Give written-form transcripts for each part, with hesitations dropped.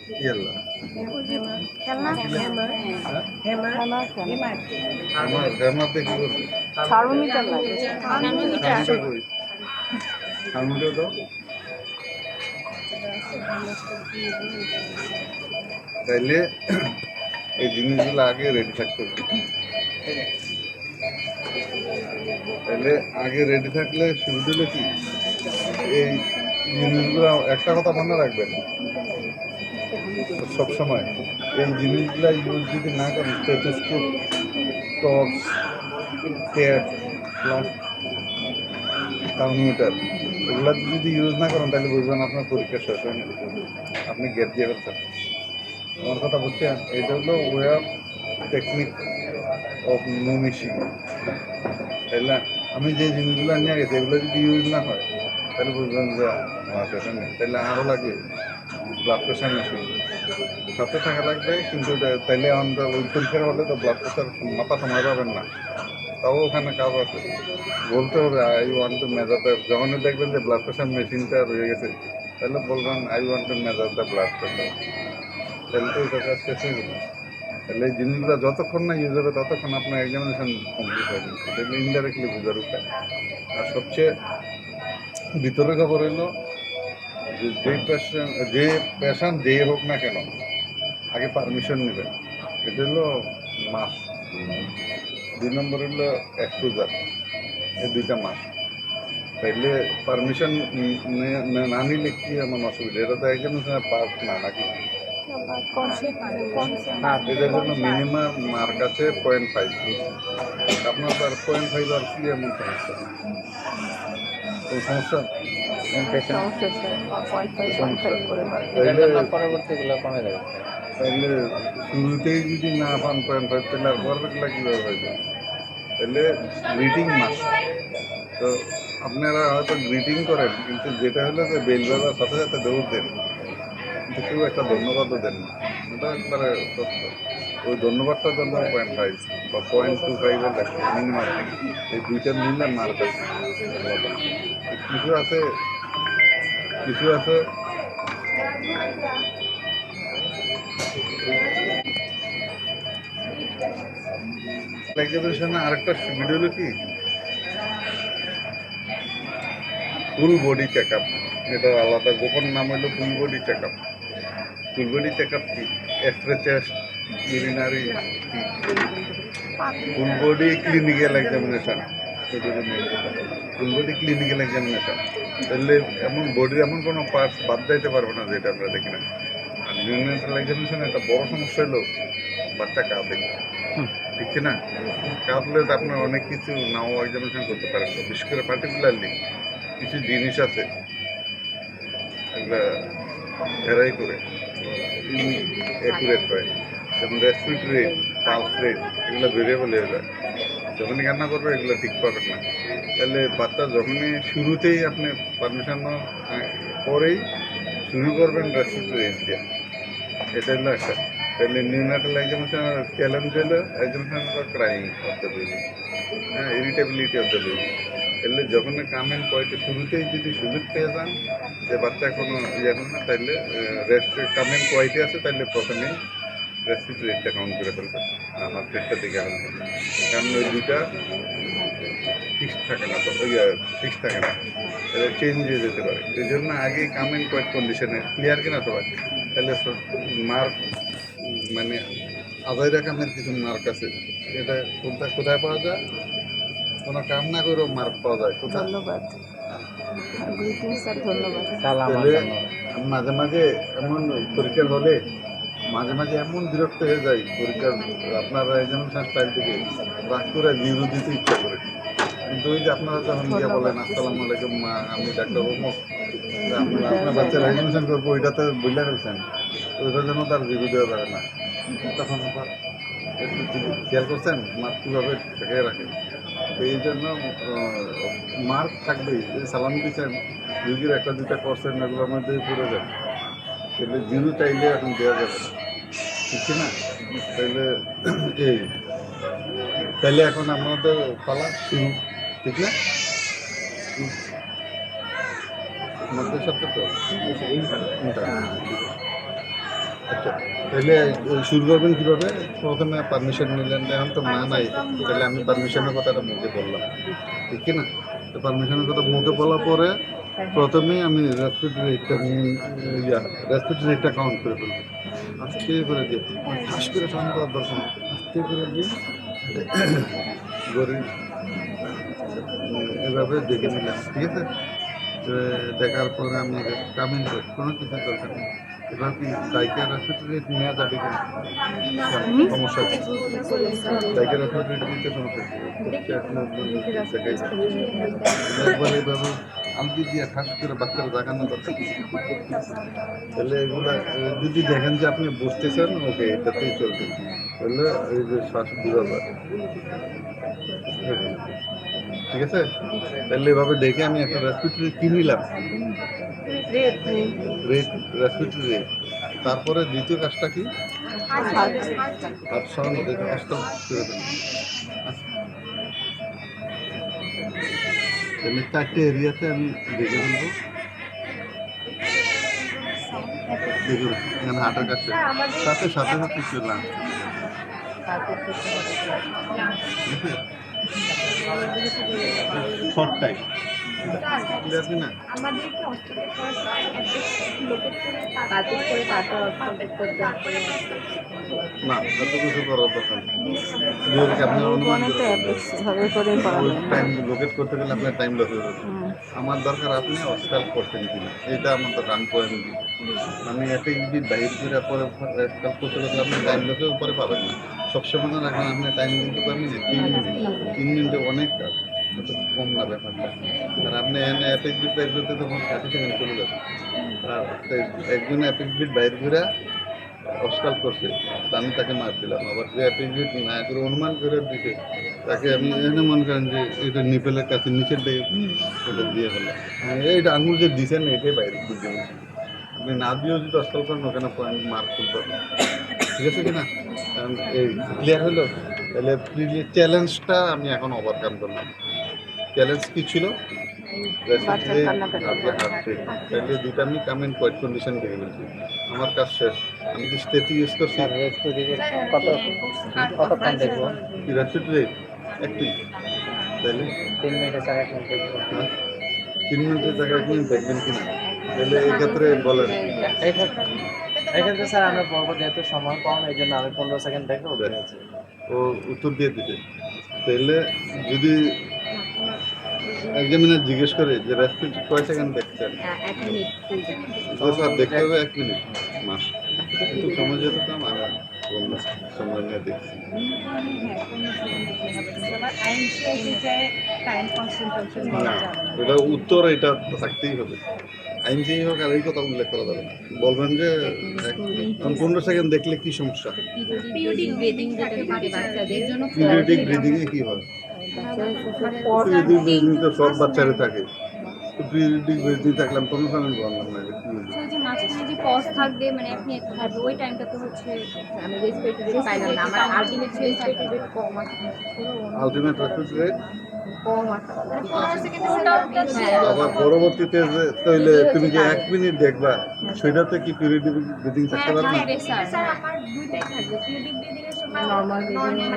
কি আল্লাহ খেলনা আমার গ্রামাতে কি করবে থার্মোমিটার লাগে। থার্মোমিটার কই থার্মোমিটার দাও তাইলে এই জিনিসগুলো আগে রেডি থাকতে হবে তাহলে আগে রেডি থাকলে সুবিধা হলো কি এই জিনিসগুলো একটা কথা মনে রাখবেন সবসময় এই জিনিসগুলো ইউজ যদি না করেন স্টেথোস্কোপ টর্চ ট্যাপ থার্মোমিটার এগুলা যদি ইউজ না করেন তাহলে বুঝবেন আপনার পরীক্ষা শেষ হয় না আপনি গ্যাপ দিয়ে ফেলছেন আমার কথা বলছেন এটা হলো ওয়ে অফ টেকনিক অফ মুমিশিং তাইলে আমি যে জিনিসগুলো নিয়ে গেছি এগুলো যদি ইউজ না হয় তাহলে বুঝবেন যে আমার পেশেন্ট নেই তাহলে আরও লাগবে ব্লাড প্রেশার মেশিন সাথে থাকা লাগবে কিন্তু তাইলে আমরা ওই পরীক্ষার হলে তো ব্লাড প্রেশার মাথা সময় পাবেন না তাও ওখানে কাজ আছে বলতে হবে I want to measure the যখনই দেখবেন যে ব্লাড প্রেশার মেশিনটা রয়ে গেছে তাহলে বলবেন I want to measure the blood pressure তাহলে তো ওটা কাজ শেষ হয়ে গেল তাহলে এই জিনিসগুলো যতক্ষণ না ইউজ হবে ততক্ষণ আপনার এক্সামিনেশন কমপ্লিট হবে সেগুলো ইনডাইরেক্টলি বোঝার উপায় আর সবচেয়ে ভিতরে খবর হলো যে পেশেন্ট যেই হোক না কেন আগে পারমিশন নেবেন এটা হলো মাস 2 নম্বর হলো এক্সপোজার এই দুইটা মাস তাইলে পারমিশন না নিলে কি এমন অসুবিধা এটা তো একজন পার্ট না নাকি এটার জন্য মিনিমাম মার্ক আছে 0.5 আপনার তো আর 0.5 আর কি এমন সমস্যা কোনো সমস্যা তাইলে শুরুতেই যদি না পান 0.5 তাহলে আর পরেরগুলা কীভাবে হইবে তাহলে গ্রিটিং মাস তো আপনারা হয়তো গ্রিটিং করেন কিন্তু যেটা হলো যে বেল বাজার সাথে সাথে দৌড় দেন কিন্তু কেউ একটা ধন্যবাদও দেন না এটা একবারে সত্য ওই ধন্যবাদটার জন্য 0.5 বা 0.25 লাগবে মিনিমাম এই দুইটা মিললে মার্ক আছে কিছু আছে কিছু আছে এক্সামিনেশনে আরেকটা ভিডিও হলো কি ফুল বডি চেক আপ এটা আলাদা গোপন নাম হলো full body check up full body check up কি x-ray chest urinary full body clinical examination full body clinical examination তাহলে এমন বডির এমন কোনো পার্টস বাদ দিতে পারবো না যেটা আমরা দেখি না আর নিউনাটাল এক্সামিনেশন একটা বড় সমস্যা হলো বাচ্চা কাঁদে ঠিক না কাঁদলে তো আপনার অনেক কিছু নাও এক্সামিনেশন করতে পারেন বিশেষ করে পার্টিকুলারলি কিছু জিনিস আছে এগুলা ভেরাই করে অ্যাকুরেট হয় যেমন রেসপিরেটরি রেট পালস রেট এগুলো ভেরিয়েবল হয়ে যায় যখনই কান্না করবে এগুলো ঠিক পাবেন না তাহলে বাচ্চা যখনই শুরুতেই আপনি পারমিশন পরেই শুরু করবেন রেসপিরেটরি রেট দিয়ে এটা হলো একটা তাহলে নিউনাটাল এক্সামিনেশন চ্যালেঞ্জ হলো examination crying of the baby হ্যাঁ ইরিটেবিলিটি অফ দ্য বেবি এলে যখন কামেন পয়েন্টে শুরুতেই যদি সুযোগ পেয়ে যান যে বাচ্চা কোনো ইয়ে এখন না তাইলে রেস্ট কামেন কোয়াইটে আছে তাইলে প্রথমেই রেসপিরেটরি রেটটা কাউন্ট করে ফেলবে আমার পেটটা দিকে ফেলবে কারণ ওই দুইটা ফিক্সড থাকে না তো ফিক্সড থাকে না তাহলে চেঞ্জ হয়ে যেতে পারে এই জন্য আগেই কামেন কোয়াইট কন্ডিশনে ক্লিয়ার কিনা সবাই তাহলে মার্ক মানে আদায় রাখামের কিছু মার্ক আছে এটা কোথায় পাওয়া যায় কোনো কাম না করেও মার্ক পাওয়া যায় কোথায় ধন্যবাদ, ধন্যবাদ। তাহলে মাঝে মাঝে এমন পরীক্ষার হলে মাঝে মাঝে এমন বিরক্ত হয়ে যায় পরীক্ষার আপনারা এক্সামিনেশন স্টাইল থেকে রাগ করে জিরো দিতে ইচ্ছা করে কিন্তু ওই যে আপনারা যখন গিয়ে বলেন আসসালামু আলাইকুম আমি ডাক্তার অমুক আপনার বাচ্চার এক্সামিনেশন করবো ওইটাতে বইলে ফেলছেন ওইটার জন্য তার জিরো দেওয়া যাবে না তখন একটু খেয়াল করছেন মার্ক কীভাবে ঠেকে রাখে তো এই জন্য মার্ক থাকবেই সালামি দিচ্ছেন রুগীর একটা দুটা করছেন এগুলোর মধ্যেই পড়ে যাবে তাহলে জিরো চাইলে এখন দেওয়া যাবে না ঠিক না তাইলে এই তাইলে এখন আমাদের পালা শুরু ঠিক না মধ্যে সত্য তো আচ্ছা, তাহলে শুরু করবেন কীভাবে? প্রথমে পারমিশন নিলেন, এখন তো না নাই, তাহলে আমি পারমিশনের কথাটা মুখে বললাম, ঠিক কি না? তো পারমিশনের কথা মুখে বলার পরে প্রথমেই আমি রেসপিরেটরি রেটটা কাউন্ট করে ফেলবো, আস্তে করে দিয়ে, ঠাস করে টান দেওয়ার দরকার নেই, আস্তে করে দিয়ে গড়ি এভাবে দেখে নিলাম, ঠিক আছে? দেখার পরে আমি কামিং করি, কোনো কিছু দরকার নেই। এবার কি ডাইকের রেসপিরেটরি নেওয়া যাবে কিনা? সমস্যা কি? ডাইকের রেসপিরেটরি দিতে সমস্যা কি? দেখাই যায়। একবার এইভাবে আলগি দিয়ে ঠাস করে বাচ্চারা দেখানো দরকার। তাহলে এগুলো যদি দেখেন যে আপনি বুঝতেছেন, ওকে এটাতেই চলবে, তাহলে এই যে শ্বাস বিভাগ, ঠিক আছে? তাহলে এভাবে দেখে আমি একটা রেসপিরেটরি কিনিলাম, রেসপিরেটরি রেট। তারপরে দ্বিতীয় কাজটা কি? হাত সরানো, দেখে কাজটা করে দেবেন। তাহলে 4টে এরিয়াতে আমি দেখে ফেলবো, দেখে এখানে হাঁটার কাছে সাথে সাথে সাথে চললাম, শর্ট টাইম, ক্লিয়ার কি না? আমাদেরকে অস্ট্রেলিয়া করার সময় লোকেট করে তারপর না, এত কিছু করার দরকার নেই। নিজেকে আপনার অনুমান টাইম লোকেট করতে গেলে আপনার টাইম লস হয়ে যাবে। আমার দরকার আপনি অস্কাল করছেন কিনা, এটা আমার তো রান পয়েন্ট। আমি একটা ইউনিট বাইর করে পরে অস্কাল করতে গেলে আপনি টাইম লসের উপরে পাবেন না। সবসময় মনে রাখবেন আপনি টাইম দিতে পারবেন 3 মিনিটে অনেক কাজ, এত কম না ব্যাপারটা। আর আপনি এনে অ্যাপিক বিট বাইর করতে তখন 30 সেকেন্ড চলে যাবে। আর একজন অ্যাপিক বিট বাইর করে অস্কাল করছে, তা আমি তাকে মার দিলাম। আবার যে অ্যাপিক না করে অনুমান করে দিতে, তাকে আমি এখানে মনে করেন যে এটা নিপেলের কাছে নিচের দিকে ওটা দিয়ে ফেললাম, এইটা আঙুল যে দিচ্ছেন এটাই বাইরে বুঝতে পারছি। আপনি না দিয়েও যদি অস্কাল করেন ওখানে পয়েন্ট মার্ক তুলতে হবে, ঠিক আছে কিনা? এই ক্লিয়ার হলো? তাহলে চ্যালেঞ্জটা আমি এখন ওভারকাম করলাম। চ্যালেঞ্জ কি ছিল? তাহলে দুটো আমি কামেন্ট কোয়াইট কন্ডিশন দেখে ফেলছি, আমার কাজ শেষ। আমি কি স্টেপি ইউজ করছি? কতক্ষণ দেখবো? কি রেসপিরেটরি একটু, তাহলে 3 মিনিটে 4 মিনিট দেখবো। 3 মিনিটের জায়গায় 1 মিনিট দেখবেন কিনা? তাহলে এই ক্ষেত্রে বলেন। এক্ষেত্রে স্যার আমরা বলবো যেহেতু সময় কম, এই জন্য আমি 15 সেকেন্ড দেখবো। ও উত্তর দিয়ে দিতে, তাহলে যদি এক্সামিনার জিজ্ঞেস করে যে রেসপিরেটরি কয় সেকেন্ড দেখছেন, 1 মিনিট তো স্যার দেখতে হবে 1 মিনিট মাস, কিন্তু সময় যেহেতু কম আমি কম সময় নিয়ে দেখছি। না, এটা উত্তর এটা থাকতেই হবে, আইন যেই হোক আর এই কথা উল্লেখ করা যাবে না। বলবেন যে 15 সেকেন্ড দেখলে কি সমস্যা? পিরিয়ডিক ব্রিদিং যেটা থাকে বাচ্চাদের জন্য পিরিয়ডিক ব্রিদিংয়ে কি হয়? পিরিয়ডিক ব্রিদিং তো সব বাচ্চারা থাকে, তো পিরিয়ডিক ব্রিদিং থাকলে আমি 15 সেকেন্ড বললাম না, এটা কি হলো? যে মাঝখানে যে পজ থাকবে, মানে আপনি থাকবে ওই টাইমটা তো হচ্ছে আমি রেসপিরেটরি রেট পাইলাম না, আমার আলটিমেট রেসপিরেটরি রেট কম আছে, আলটিমেট রেসপিরেটরি রেট কম আছে, মানে 15 সেকেন্ডে আবার পরবর্তীতে যে তাহলে তুমি যে 1 মিনিট দেখবা সেটাতে কি পিরিয়ডিক ব্রিদিং থাকতে পারবে না? স্যার আমার দুইটাই থাকবে, পিরিয়ডিক ব্রিদিং এর সময় নরমাল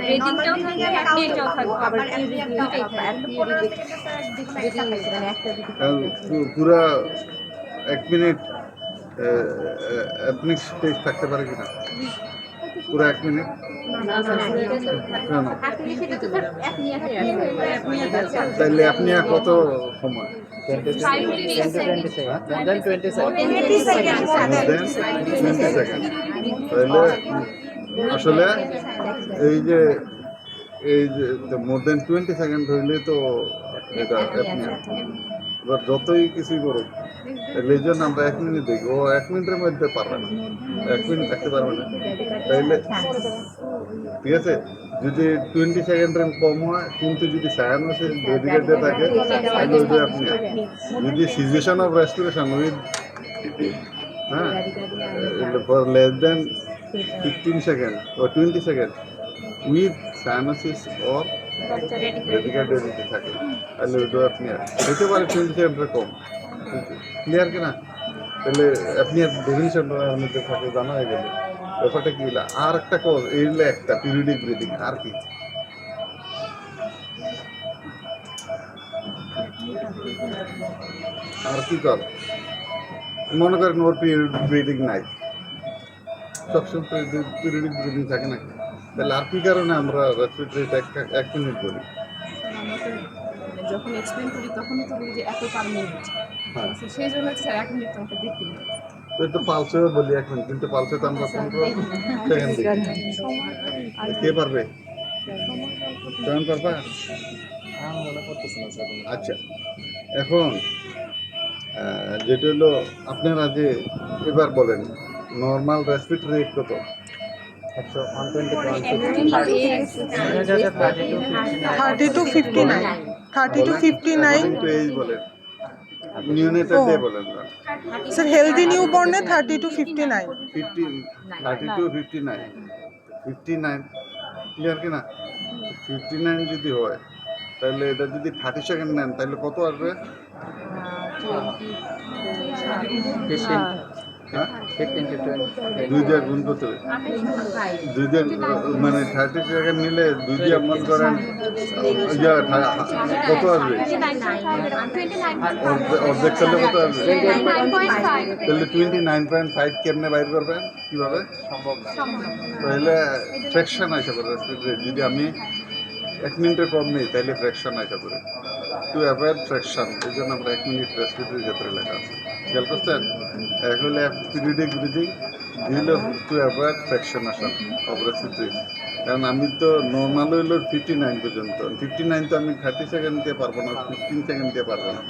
ব্রিদিংটাও থাকবে, অ্যাপনিটাও থাকবে, আবার পিরিয়ডিক দুইটাই থাকবে। 15 সেকেন্ডে স্যার দেখুন মানে একটা পুরা 1 মিনিট অ্যাপনিক স্টেজ থাকতে পারে কিনা পুরো 1 মিনিট? তাহলে আপনি আর কত সময়? 20 সেকেন্ড, দেন 20 সেকেন্ড। 20 সেকেন্ড। তাহলে আসলে এই যে মোর দেন 20 সেকেন্ড হইলে তো এটা অ্যাপনিয়া। এবার যতই কিছুই করুক, তাহলে এই জন্য আমরা 1 মিনিট দেখি, ও 1 মিনিটের মধ্যে পারবে না, 1 মিনিট থাকতে পারবে না। তাইলে ঠিক আছে, যদি 20 সেকেন্ডের কম হয়, কিন্তু যদি সায়ানোসিস ডেডিকেটে থাকে তাহলে ওই যে আপনি যদি সিচুয়েশন অফ রেসপিরেশন উইথ হ্যাঁ ফর লেস দেন 15 সেকেন্ড ও 20 সেকেন্ড উইথ সায়ানোসিস অর ডেডিকেটে যদি থাকে তাহলে ওইটা আপনি হতে পারে 20 সেকেন্ডের কম, ক্লিয়ার কিনা? তাহলে আপনি আর ডেফিনিশন মধ্যে থাকে জানা হয়ে গেল ব্যাপারটা কি হলো আর একটা কজ এই হলো একটা পিরিয়ডিক ব্রিদিং আর কি আর কি কর মনে করেন ওর পিরিয়ডিক ব্রিদিং নাই সবসময় পিরিয়ডিক ব্রিদিং থাকে নাকি তাহলে আর কি কারণে আমরা রেসপিরেটরি এক মিনিট বলি যখন এক্সপ্লেন করি তখনই তো বলি যে এত পার মিনিট হ্যাঁ সেই জন্য হচ্ছে স্যার 1 মিনিট তোমাকে দেখতে হবে তো একটু পালসেও বলি 1 মিনিট কিন্তু পালসে তো আমরা 15 সেকেন্ড দিই কে পারবে কেমন পারবা আমি মনে করতেছি না স্যার আচ্ছা এখন যেটা হলো আপনারা যে এবার বলেন নর্মাল রেসপিরেটরি রেট কত 30 to 59. 30 to 59. কিন্তু এই বলেন নিউনেটার ডে বলেন Sir, healthy newborn 30 to 59. 30 to 59 clear কি না 59 যদি হয় তাহলে এটা যদি 30 সেকেন্ড নেন তাহলে কত আসবে হ্যাঁ 2 দিয়ে গুণ করতে হবে 2 দিয়ে মানে 30 সেকেন্ড নিলে 2 দিয়ে মন করেন কত আসবে অর্ধেক করলে কত আসবে তাহলে 29.5 কেমনে বাইর করবেন কিভাবে সম্ভব না তাহলে ফ্র্যাকশন আসা করে যদি আমি 1 মিনিটের কম নেই তাহলে ফ্র্যাকশন আসা করে টু অ্যাভয়েড ফ্র্যাকশন এই জন্য আমরা 1 মিনিট রেসপিরেটরি ক্ষেত্রে লেখা আছে খেয়াল করছেন এক হলে পিরিয়ডিক ব্রিদিং দিল টু অ্যাভয়েড ফ্র্যাকশনেশন অফ রেসপিরেটরি কারণ আমি তো নর্মাল হইল 59 পর্যন্ত 59 তো আমি 30 সেকেন্ড দিয়ে পারবো না 15 সেকেন্ড দিয়ে পারবো না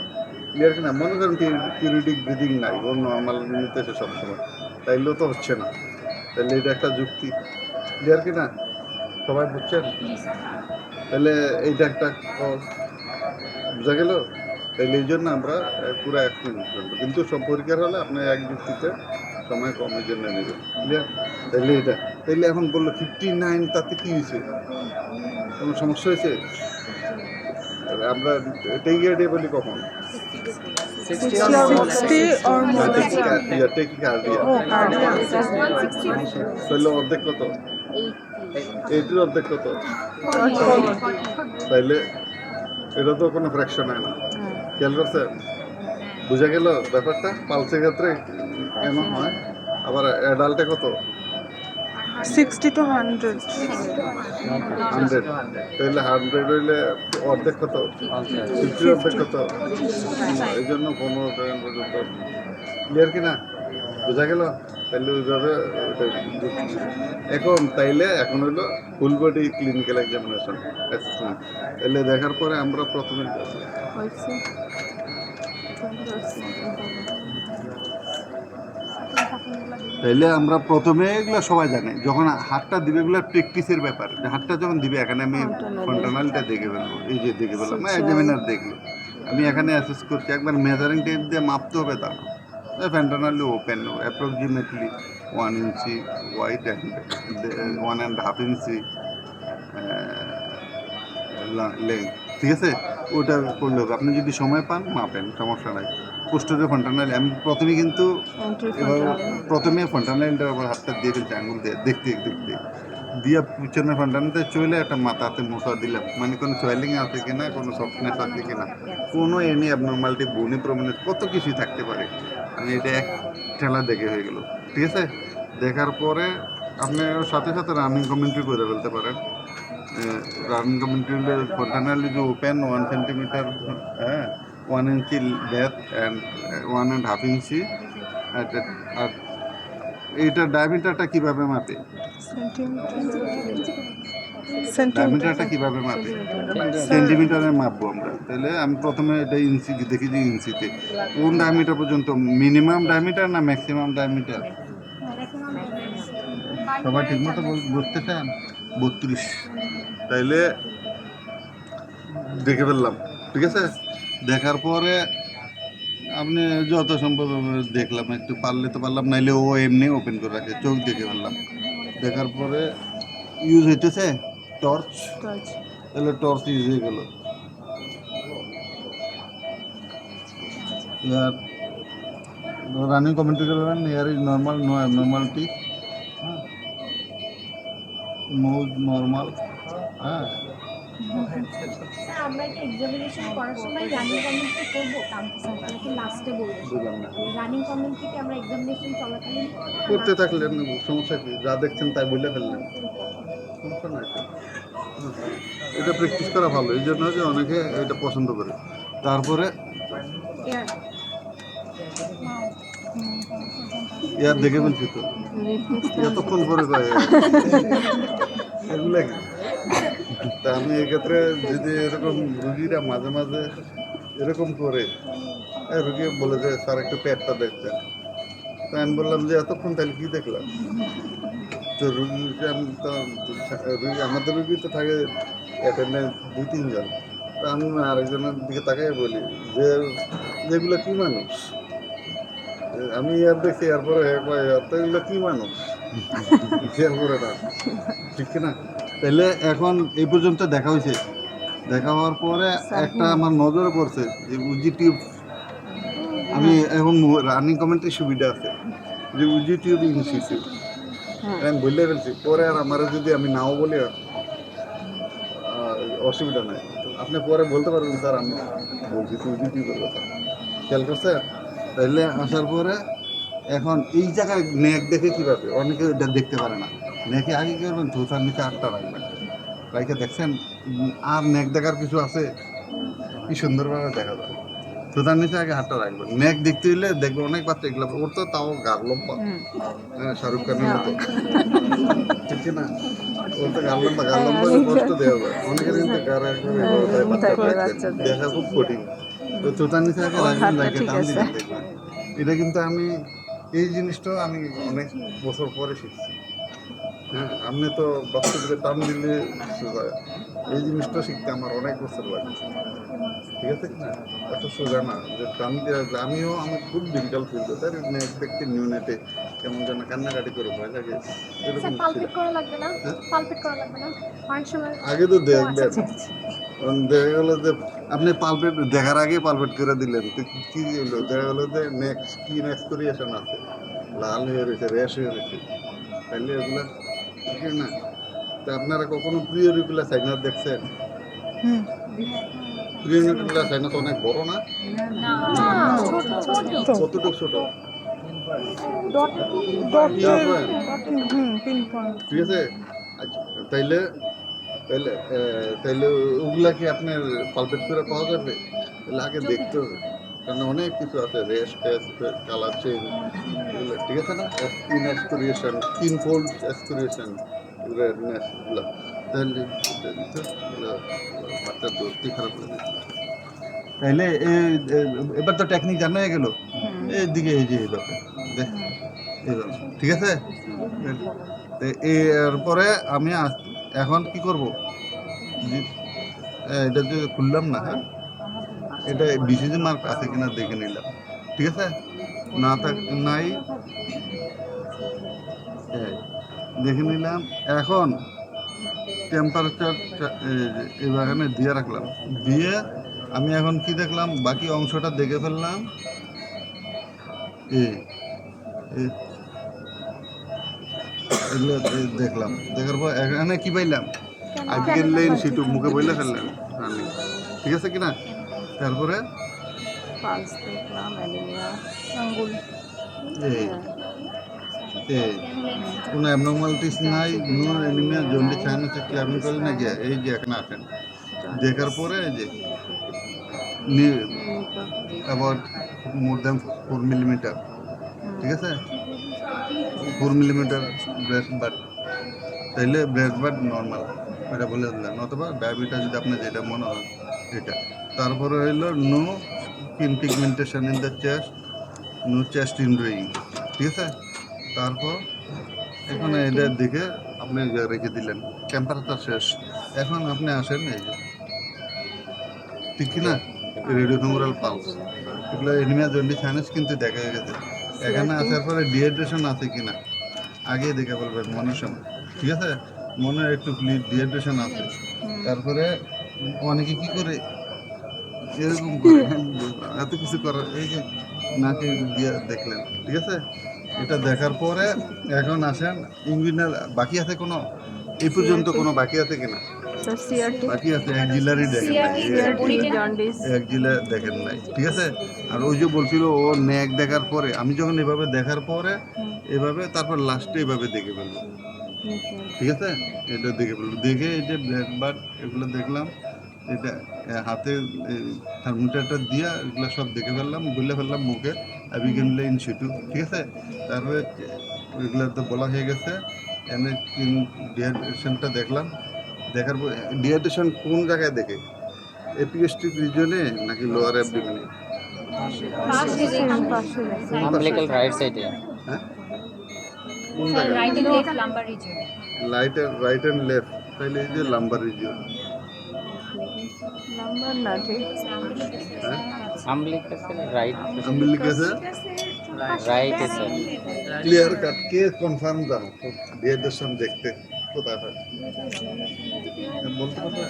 ক্লিয়ার কিনা মনে করেন পিরিয়ডিক ব্রিদিং নাই ও নর্মাল নিতেছে সবসময় তাইলেও তো হচ্ছে না তাহলে এটা একটা যুক্তি ক্লিয়ার কিনা সবাই বুঝছেন তাহলে এইটা একটা কজ বোঝা গেল তাহলে এই জন্য আমরা পুরো 1 মিনিট করবো কিন্তু সব পরীক্ষার হলে আপনি এক যুক্তিতে সময় কমের জন্য নেবেন ক্লিয়ার তাহলে এটা তাহলে এখন বললো 59 তাতে কি হয়েছে কোনো সমস্যা হয়েছে আমরা টেকিকার্ডে বলি কখন 60 or more. Tachycardia Oh, cardiac. তাহলে অর্ধেক কত 80 অর্ধেক কত তাইলে এটা তো কোনো ফ্র্যাকশন হয় না খেয়াল করছে বুঝা গেল ব্যাপারটা পালসের ক্ষেত্রে কেন হয় আবার অ্যাডাল্টে কত 60 to 100. 100 তাহলে 100 হইলে অর্ধেক কত 50 অর্ধেক কত এই জন্য 15 সেকেন্ড পর্যন্ত ক্লিয়ার কিনা বোঝা গেল তাহলে ওইভাবে এখন এখন হলো full body clinical examination assessment তাহলে দেখার পরে আমরা প্রথমে তাইলে আমরা প্রথমে এগুলো সবাই জানে যখন হাতটা দিবে এগুলো প্র্যাকটিসের ব্যাপার হাতটা যখন দিবে এখানে আমি ফন্টানালটা দেখে ফেলবো এই যে দেখে ফেললাম এক্সামিনার দেখলো আমি এখানে অ্যাসেস করছি একবার মেজারিং টেপ দিয়ে মাপতে হবে তা না fontanelle open approximately 1 inch wide and 1.5 inch length ঠিক আছে ওটা করলে হবে আপনি যদি সময় পান মাপেন সমস্যা নাই পোস্টারে ফন্টানাল আমি প্রথমে কিন্তু এবার প্রথমে ফন্টানালটার উপর হাতটা দিয়ে দিচ্ছি আঙুল দিয়ে দেখতে দিয়ে পিছনে ফন্টানালতে চলে একটা মাথাতে মশা দিলাম মানে কোনো সোয়েলিং আছে কিনা কোনো সফটনেস আছে কিনা কোনো এনি অ্যাবনর্মালিটি বনি প্রমিনেন্স কত কিছুই থাকতে পারে আমি এটা এক ঠেলা দেখে হয়ে গেল ঠিক আছে দেখার পরে আপনি সাথে সাথে রানিং কমেন্ট্রি করে ফেলতে পারেন রানিং কমেন্ট্রি হলে ফন্টানালি যে ওপেন 1 সেন্টিমিটার হ্যাঁ 1 ইঞ্চি ডেথ অ্যান্ড 1.5 ইঞ্চি আর এইটা ডায়ামিটারটা কীভাবে মাপে ডায়ামিটারটা কীভাবে মাপে সেন্টিমিটারে মাপবো আমরা তাহলে আমি প্রথমে এটা ইঞ্চি দেখি যে ইঞ্চিতে কোন ডায়ামিটার পর্যন্ত মিনিমাম ডায়ামিটার না ম্যাক্সিমাম ডায়ামিটার সবাই ঠিকমতো বুঝতে চান 32 তাইলে দেখে ফেললাম ঠিক আছে দেখার পরে আপনি যত সম্ভব দেখলাম একটু পারলে তো পারলাম নাইলে ও এমনি ওপেন করে রাখে চোখ দেখে ফেললাম দেখার পরে ইউজ হইতেছে টর্চ তাহলে টর্চ ইউজ হয়ে গেল এবার রানিং কমেন্ট্রি করবেন, air is normal, no abnormality, হ্যাঁ, মোজ নর্মাল, হ্যাঁ। স্যার আমরা কি এক্সামিনেশন করার সময় রানিং কমেন্ট্রি করবো নাকি লাস্টে বলবো? বুঝলাম না। রানিং কমেন্ট্রি কি আমরা এক্সামিনেশন চলাকালীন করতে থাকলেন, সমস্যা কি? যা দেখছেন তাই বলে ফেললেন, সমস্যা নাই তো। এটা প্র্যাকটিস করা ভালো, এই জন্য যে অনেকে এটা পছন্দ করে। তারপরে ইয়ার দেখে বলছি তো এতক্ষণ পরে কয় এগুলা কি? তা আমি এক্ষেত্রে যদি এরকম রুগীরা মাঝে মাঝে এরকম করে, রুগী বলে যে স্যার একটু পেটটা দেখতেন, তা আমি বললাম যে এতক্ষণ তাহলে কি দেখলাম? তো রুগীকে আমি তো রুগী, আমাদের রুগী তো থাকে অ্যাটেন্ডেন্স 2-3 জন। তা আমি আরেকজনের দিকে তাকাই বলি যে যেগুলো কি মানুষ, আমি ইয়ার দেখছি, এরপরে তো এগুলো কি মানুষ, শেয়ার করে না, ঠিক না? তাহলে এখন এই পর্যন্ত দেখা হয়েছে, দেখা হওয়ার পরে একটা আমার নজরে পড়ছে যে উজি টিউব। আমি এখন রানিং কমেন্ট্রি সুবিধা আছে যে উজি টিউব ইনস্টিটিউট, আমি বললে ফেলছি। পরে আর আমার যদি আমি নাও বলি অসুবিধা নাই, আপনি পরে বলতে পারবেন স্যার আমি বলছি তো উজি টিউবের কথা, খেয়াল করছে? তাইলে আসার পরে এখন এই জায়গায় নেক দেখে কীভাবে, অনেকে এটা দেখতে পারে না। নেকে আগে কী করবেন, ধোসার নিচে আটটা রাখবেন, রাইকে দেখছেন আর নেক দেখার কিছু আছে? কি সুন্দরভাবে দেখা যায়। ধোসার নিচে আগে হাতটা রাখবেন, নেক দেখতে হইলে দেখবেন অনেক বাচ্চা এগুলো ওর তো তাও গার লম্বা, হ্যাঁ, শাহরুখ খানের মতো, ঠিক না? ওর তো গার লম্বা, গার লম্বা কষ্ট দেওয়া যায় অনেকের, কিন্তু গাড়ে দেখা খুব কঠিন। তো তোতার নিচে আগে রাখবেন, রাখে টান দিলে দেখবেন। এটা কিন্তু আমি এই জিনিসটা আমি অনেক বছর পরে শিখছি। হ্যাঁ, আপনি তো বাচ্চাদের টান দিলে সোজা, এই জিনিসটা শিখতে আমার অনেক বছর লাগে, ঠিক আছে কিনা? এত সোজা না যে টান দিয়ে, আমিও আমি খুব ডিফিকাল্ট ফিল করি, তাই নেট দেখতে নিউ নেটে কেমন যেন কান্নাকাটি করে ভয় লাগে, এরকম ছিল। করা লাগবে না? পালপেট করা লাগবে না? অনেক সময় আগে তো দেখবেন, দেখা গেলো যে আপনি পালপেট দেখার আগে পালপেট করে দিলেন, তো কি হলো? দেখা গেলো যে নেক্সট কি নেক্সট করিয়েশন আছে, লাল হয়ে রয়েছে, র্যাশ হয়ে রয়েছে, তাহলে এগুলো ঠিক না? তা আপনারা কখনো প্রিয়রিকুলা সাইনাস দেখছেন? প্রিয়রিকুলা সাইনাস অনেক বড় না? কতটুকু ছোট? ঠিক আছে, আচ্ছা, তাইলে তাইলে তাইলে ওগুলা কি আপনার পালপেট করে পাওয়া যাবে? তাহলে আগে দেখতে হবে, কারণ অনেক কিছু আছে, রেস টেস্ট, কালার চেঞ্জ, এগুলো ঠিক আছে না? Skin excoriation, skin fold excoriation, এগুলো তাহলে বাচ্চার দোষটি খারাপ লাগে। তাইলে এবার তো টেকনিক জানা হয়ে গেল, এইদিকে এই যে এইভাবে দেখ, এইভাবে, ঠিক আছে? এরপরে আমি এখন কি করব, এটা যে খুললাম না, হ্যাঁ, এটা বিসিজি মার্ক আছে কিনা দেখে নিলাম, ঠিক আছে? না নাই, দেখে নিলাম। এখন টেম্পারেচার এখানে দিয়ে রাখলাম, দিয়ে আমি এখন কি দেখলাম, বাকি অংশটা দেখে ফেললাম। এগুলো দেখলাম, দেখার পর এখানে কি পাইলাম, আজকের লাইন সেটু মুখে বইলে ফেললেন, ঠিক আছে কিনা? তারপরে কোনো অ্যাবনর্মালিটিস নাই, নো অ্যানিমিয়া, জন্ডিস, সাইনাস, ক্ল্যামিং করলে না গিয়া এই যে এখানে আসেন, দেখার পরে এই যে অ্যাবাউট মোর দ্যান 4 মিলিমিটার, ঠিক আছে? 4 মিলিমিটার ব্রেস্ট বাট, তাইলে ব্রেস্ট বাট নর্মাল, এটা বলে দিলেন, অথবা ডায়াবেটিস যদি আপনার যেটা মনে হয় এটা। তারপরে হইলো no skin pigmentation in the chest, no chest indrawing, ঠিক আছে? তারপর এখানে এটা দেখে আপনি রেখে দিলেন, টেম্পারেচার শেষ। এখন আপনি আসেন এই যে, ঠিক কিনা, রেডিওথেমোরাল পালস, এগুলো এনিমিয়া, জন্ডিস, সাইনাস কিন্তু দেখা গেছে। এখানে আসার পরে ডিহাইড্রেশন আছে কিনা আগে দেখে বলবেন মনের সময়, ঠিক আছে? মনে একটু ডিহাইড্রেশন আছে। তারপরে অনেকে কি করে এরকম করে, এত কিছু করার, এই যে নাকি দিয়ে দেখলেন, ঠিক আছে? এটা দেখার পরে এখন আসেন ইঞ্জিনিয়ার বাকি আছে কোনো, এই পর্যন্ত কোনো বাকি আছে কিনা? স্যার সিআরটি বাকি আছে এক জিলারই দেখেন নাই, জন্ডিস এক জিলা দেখেন নাই, ঠিক আছে? আর ওই যে বলছিল ও ন্যাক দেখার পরে, আমি যখন এভাবে দেখার পরে এভাবে তারপর লাস্টে এভাবে দেখে ফেলবো, ঠিক আছে? এটা দেখে ফেলবো, দেখে এই যে ব্রেড বাট এগুলো দেখলাম, এটা হাতে থার্মোমিটারটা দিয়ে এগুলো সব দেখে ফেললাম, বলে ফেললাম মুখে অ্যাবিগেনলে ইনস্টিটিউট, ঠিক আছে? তারপরে এগুলো তো বলা হয়ে গেছে, এমনি ডিহাইড্রেশনটা দেখলাম, দেখার পর ডিহাইড্রেশন কোন জায়গায় দেখে, এপিএসটিক রিজনে নাকি লোয়ার অ্যাবডোমেনে? আমবিলিক্যাল রাইট সাইডে। হ্যাঁ, কোন জায়গায়? রাইট অ্যান্ড লেফট, তাহলে এই যে লাম্বার রিজন, নাম্বার না ঠিক হ্যাঁ, আমবিলিক্যাল রাইট আম্বিলিকাসে রাইট আছে। ক্লিয়ার কাট কে কনফার্ম জানো ডিহাইড্রেশন দেখতে কোথায় হয় বলতে পারবে?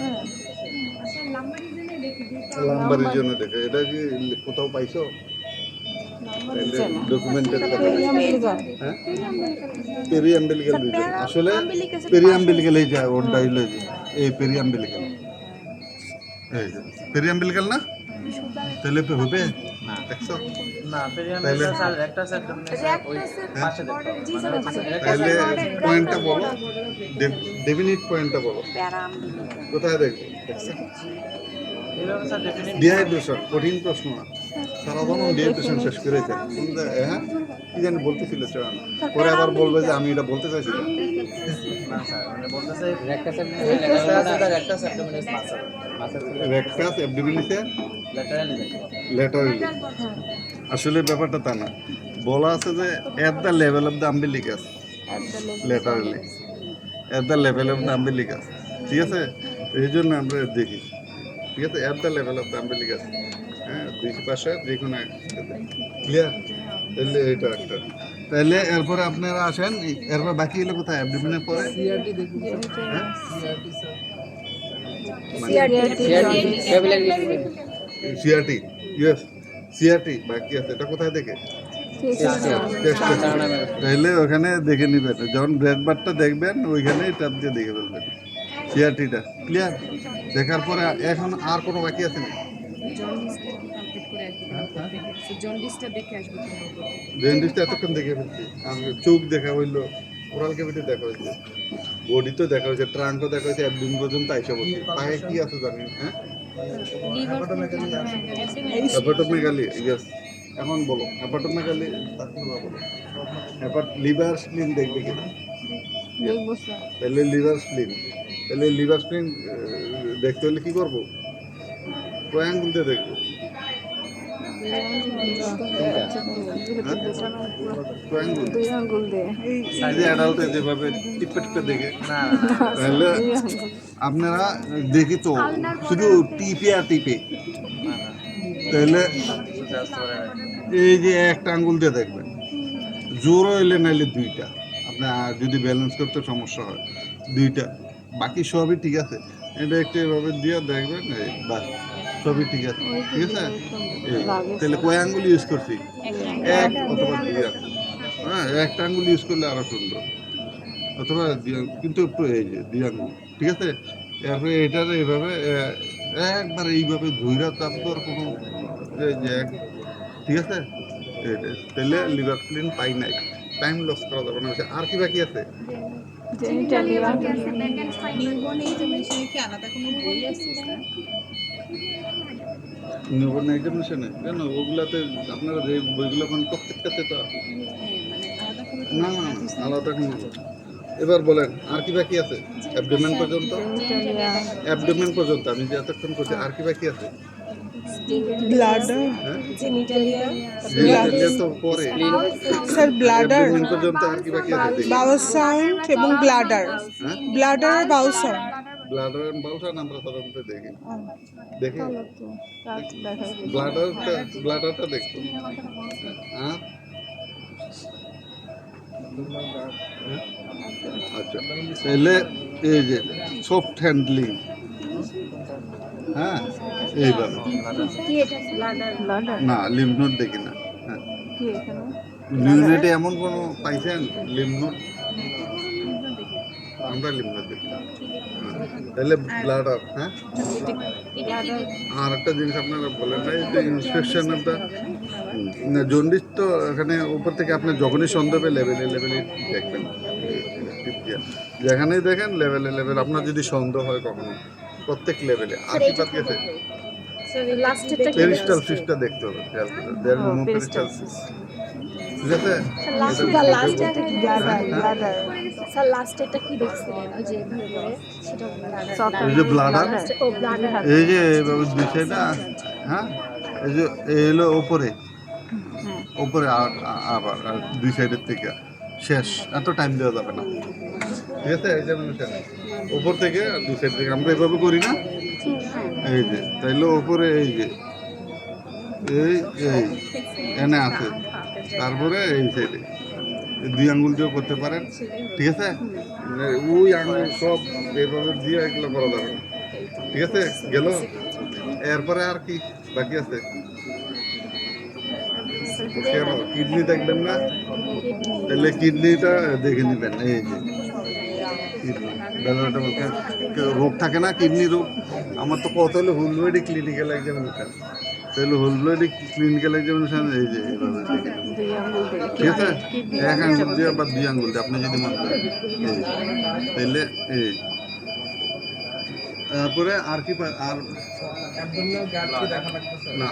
লাম্বার রিজনে দেখে, এটা কি কোথাও পাইছো? ডকুমেন্টেড কথা, হ্যাঁ, পেরিয়াম্বিলিক্যাল রিজন, আসলে পেরিয়াম্বিলিক্যাল এই যে ওটা হইলো যে এই পেরিয়াম্বিলিক্যাল, এই যে পেরিয়াম্বিলিক্যাল না, তাহলে তো হবে না দেখছো? না পেরিয়াম্বিলিক্যাল স্যার একটা স্যার ওই পাশে দেখতে তাহলে পয়েন্টটা বলো, ডেফিনিট পয়েন্টটা বলো, কোথায় দেখবো? এইভাবে স্যার ডেফিনিট ডিহাইড্রেশন কঠিন প্রশ্ন না, সারাদিন ডিহাইড্রেশন শেষ করেছে, হ্যাঁ কি জানি বলতেছিল চয়ন, পরে আবার বলবে যে আমি এটা বলতে চাইছিলাম। না স্যার মানে বলতেছে একটা স্যার একটা সাবডোমিনাস মাসল মাসল রেকটাস অ্যাবডোমিনিসে ল্যাটারালি ল্যাটারালি, আসলে ব্যাপারটা তা না, বলা আছে যে at the level of the umbilicus laterally, at the level of the umbilicus, ঠিক আছে? এই জন্য আমরা দেখি, ঠিক আছে, at the level of the umbilicus, হ্যাঁ, দুই পাশে যে কোনো ক্লিয়ার, তাহলে এটা একটা, তাহলে এরপরে আপনারা আসেন, এরপর বাকি এলো কোথায় অ্যাবডোমিনের পরে? হ্যাঁ, সিআরটি, ইয়েস সিআরটি বাকি আছে, এটা কোথায় দেখে? তাহলে ওখানে দেখে নিবেন, যখন ব্রেড বারটা দেখবেন ওইখানে ট্যাপ দিয়ে দেখে ফেলবেন সিআরটিটা, ক্লিয়ার? দেখার পরে এখন আর কোনো বাকি আছে না? জন্ডিসটা এতক্ষণ দেখে ফেলছি, আমি চোখ দেখা হইলো, ওরাল ক্যাভিটি দেখা হয়েছে, বডি তো দেখা হয়েছে, ট্রাঙ্কও দেখা হয়েছে, একদিন পর্যন্ত আইসা বলছি, পায়ে কি আছে জানেন? হ্যাঁ, হেপাটোমেগালি, ইয়েস। এখন বলো হেপাটোমেগালি বলো, লিভার স্প্লিন দেখবে কিনা? দেখবো স্যার তাহলে লিভার স্প্লিন, তাহলে লিভার স্প্লিন দেখতে হলে কি করবো? কয় আঙ্গুল দিয়ে দেখবো? কয় আঙ্গুল? দুই আঙ্গুল দিয়ে এই যে অ্যাডাল্টে যেভাবে টিপে টিপে দেখে, না তাহলে আপনারা দেখি তো শুধু টিপে আর টিপে, তাহলে এই যে একটা আঙ্গুল দিয়ে দেখবেন, জোরও এলে নাইলে দুইটা, আপনার যদি ব্যালেন্স করতে সমস্যা হয় দুইটা, বাকি সবই ঠিক আছে, এটা একটু এভাবে দিয়ে দেখবেন, এই বাস সবই ঠিক আছে, ঠিক আছে? এই, তাহলে কয় আঙ্গুল ইউজ করছি? এক অথবা দুই আঙ্গুল, হ্যাঁ, একটা আঙ্গুল ইউজ করলে আরো সুন্দর, অথবা কিন্তু একটু এই যে দুই আঙ্গুল, ঠিক আছে? এরপরে এটার এইভাবে একবার এইভাবে ধুইরা তারপর কোনো এই যে ঠিক আছে, এইটা তাহলে লিভার স্প্লিন পাই নাই, টাইম লস করা যাবে না। আর কি বাকি আছে? জেনিটালিয়া নিউবর্ন এক্সামিনেশনে কেন ওগুলাতে আপনারা যে বইগুলো এখন প্রত্যেকটাতে তো না না আলাদা কোনো না। এবার বলেন আর কি বাকি আছে? অ্যাবডোমেন পর্যন্ত, জেনিটালিয়া অ্যাবডোমেন পর্যন্ত আমি যে এতক্ষণ করছি, আর কি বাকি আছে? ব্লাডার হ্যাঁ, জেনিটালিয়া জেনিটালিয়া তো পরে, স্যার ব্লাডার অ্যাবডোমেন পর্যন্ত আর কি বাকি আছে? দেখি। বাউল সাউন্ড এবং ব্লাডার হ্যাঁ, ব্লাডার আর বাউল সাউন্ড ব্লাডার এন্ড বাউলসান আমরা সাধারণত দেখি, দেখি দেখাই ব্লাডারটা দেখতো, হ্যাঁ, আচ্ছা, তাহলে এই যে সফট হ্যান্ডলিং, হ্যাঁ, এইভাবে ব্লাডার না লিম্ফ নোড দেখি না, হ্যাঁ, কি এখানে ইউনিটে এমন কোনো পাইছেন লিমনোট? আমরা লিমনোট দেখি তাহলে ব্লাডার, হ্যাঁ। আর একটা জিনিস আপনারা বলেন না, এই যে ইন্সপেকশন অফ দ্য জন্ডিস, তো এখানে উপর থেকে আপনি যখনই সন্দেহ পেয়ে লেভেলে দেখবেন, যেখানেই দেখেন লেভেলে আপনার যদি সন্দেহ হয় কখনো প্রত্যেক লেভেলে। আর কি বাদ গেছে? লাস্টেরটা কি পেরিস্টাল সিস্টটা দেখতে হবে, খেয়াল করে দেয়ার নো পেরিস্টাল সিস্ট, ঠিক আছে। লাস্টেরটা কি ব্লাডার স্যার লাস্টেরটা কি দেখছিলেন ওই যে ভেতরে সেটা এই যে ব্লাডার, ও ব্লাডার এই যে এইভাবে দুই সাইডে, হ্যাঁ, এই যে এই হলো ওপরে আবার আর দুই সাইডের থেকে শেষ, এত টাইম দেওয়া যাবে না, ঠিক আছে। এই যে ওপর থেকে আর দুই সাইড থেকে আমরা এভাবে করি না, এই যে তাইলে ওপরে এই যে এই এনে আছে, তারপরে এই সাইডে দুই আঙ্গুল দিয়েও করতে পারেন, ঠিক আছে। ওই আঙ্গুল সব এভাবে দিয়ে এগুলো করা যাবে না, ঠিক আছে। গেল, এরপরে আর কি বাকি আছে? কিডনি দেখবেন না, তাহলে কিডনিটা দেখে নেবেন। এই যে কিডনি রোগ থাকে না, কিডনি রোগ। আমার তো কত হলো হুলবেডি ক্লিনিক্যাল এক্সামিনেশন, তাহলে হুলবেডি ক্লিনিক্যাল এক্সামিনেশন এই যে এইভাবে দেখে নেবেন, ঠিক আছে। এক আঙ্গুল দিয়ে বা দুই আঙ্গুল দিয়ে আপনি যদি মনে করেন, এই তাহলে এই তারপরে আর কি আর না